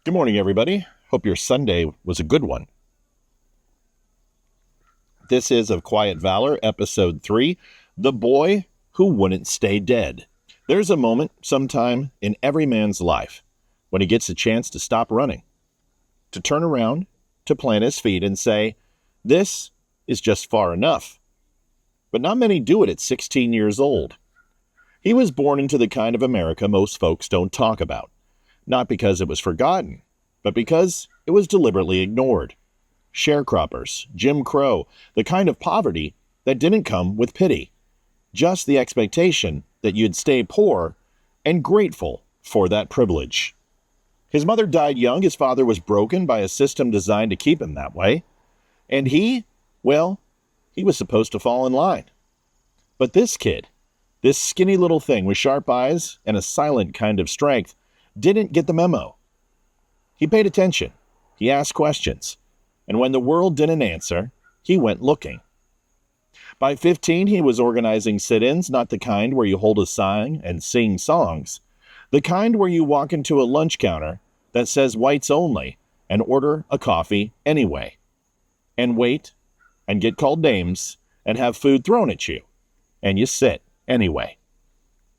Good morning, everybody. Hope your Sunday was a good one. This is Of Quiet Valor, Episode 3, The Boy Who Wouldn't Stay Dead. There's a moment sometime in every man's life when he gets a chance to stop running, to turn around, to plant his feet and say, this is just far enough. But not many do it at 16 years old. He was born into the kind of America most folks don't talk about. Not because it was forgotten, but because it was deliberately ignored. Sharecroppers, Jim Crow, the kind of poverty that didn't come with pity. Just the expectation that you'd stay poor and grateful for that privilege. His mother died young. His father was broken by a system designed to keep him that way. And he was supposed to fall in line. But this kid, this skinny little thing with sharp eyes and a silent kind of strength, didn't get the memo. He paid attention. He asked questions. And when the world didn't answer, he went looking. By 15, he was organizing sit-ins, not the kind where you hold a sign and sing songs. The kind where you walk into a lunch counter that says whites only and order a coffee anyway. And wait and get called names and have food thrown at you. And you sit anyway.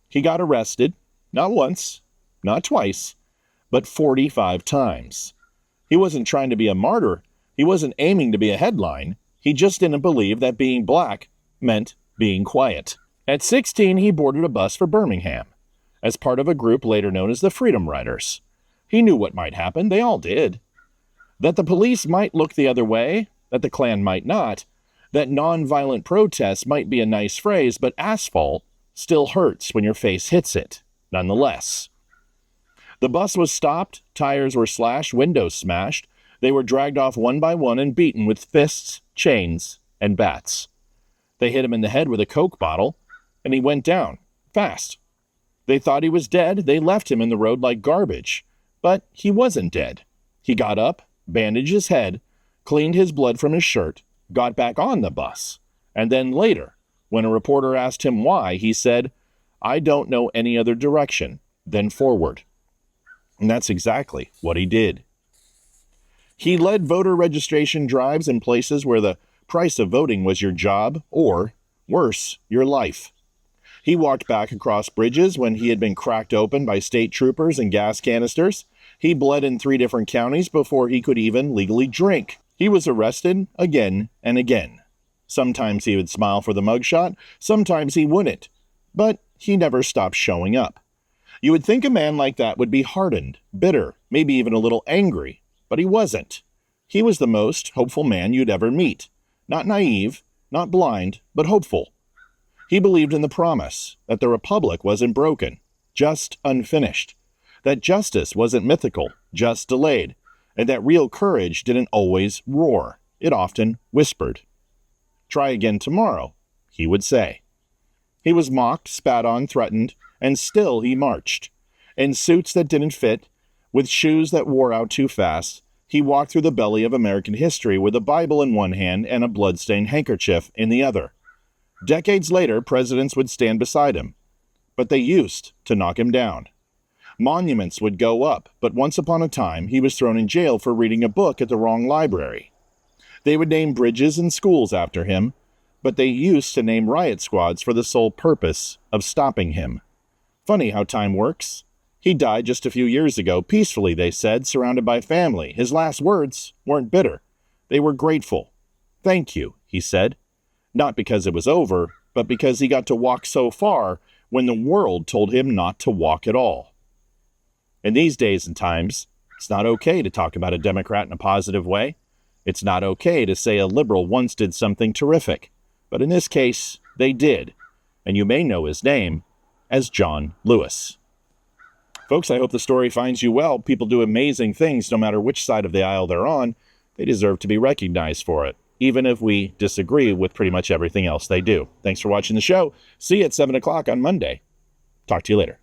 He got arrested, not once, not twice, but 45 times. He wasn't trying to be a martyr. He wasn't aiming to be a headline. He just didn't believe that being black meant being quiet. At 16, he boarded a bus for Birmingham, as part of a group later known as the Freedom Riders. He knew what might happen. They all did. That the police might look the other way, that the Klan might not, that nonviolent protest might be a nice phrase, but asphalt still hurts when your face hits it, nonetheless. The bus was stopped, tires were slashed, windows smashed. They were dragged off one by one and beaten with fists, chains, and bats. They hit him in the head with a Coke bottle, and he went down, fast. They thought he was dead. They left him in the road like garbage. But he wasn't dead. He got up, bandaged his head, cleaned his blood from his shirt, got back on the bus. And then later, when a reporter asked him why, he said, "I don't know any other direction than forward." And that's exactly what he did. He led voter registration drives in places where the price of voting was your job, or, worse, your life. He walked back across bridges when he had been cracked open by state troopers and gas canisters. He bled in 3 different counties before he could even legally drink. He was arrested again and again. Sometimes he would smile for the mugshot, sometimes he wouldn't. But he never stopped showing up. You would think a man like that would be hardened, bitter, maybe even a little angry, but he wasn't. He was the most hopeful man you'd ever meet. Not naive, not blind, but hopeful. He believed in the promise that the republic wasn't broken, just unfinished, that justice wasn't mythical, just delayed, and that real courage didn't always roar. It often whispered. "Try again tomorrow," he would say. He was mocked, spat on, threatened, and still he marched. In suits that didn't fit, with shoes that wore out too fast, he walked through the belly of American history with a Bible in one hand and a blood-stained handkerchief in the other. Decades later, presidents would stand beside him, but they used to knock him down. Monuments would go up, but once upon a time, he was thrown in jail for reading a book at the wrong library. They would name bridges and schools after him, but they used to name riot squads for the sole purpose of stopping him. Funny how time works. He died just a few years ago, peacefully, they said, surrounded by family. His last words weren't bitter. They were grateful. "Thank you," he said. Not because it was over, but because he got to walk so far when the world told him not to walk at all. In these days and times, it's not okay to talk about a Democrat in a positive way. It's not okay to say a liberal once did something terrific. But in this case, they did. And you may know his name as John Lewis. Folks, I hope the story finds you well. People do amazing things no matter which side of the aisle they're on. They deserve to be recognized for it, even if we disagree with pretty much everything else they do. Thanks for watching the show. See you at 7 o'clock on Monday. Talk to you later.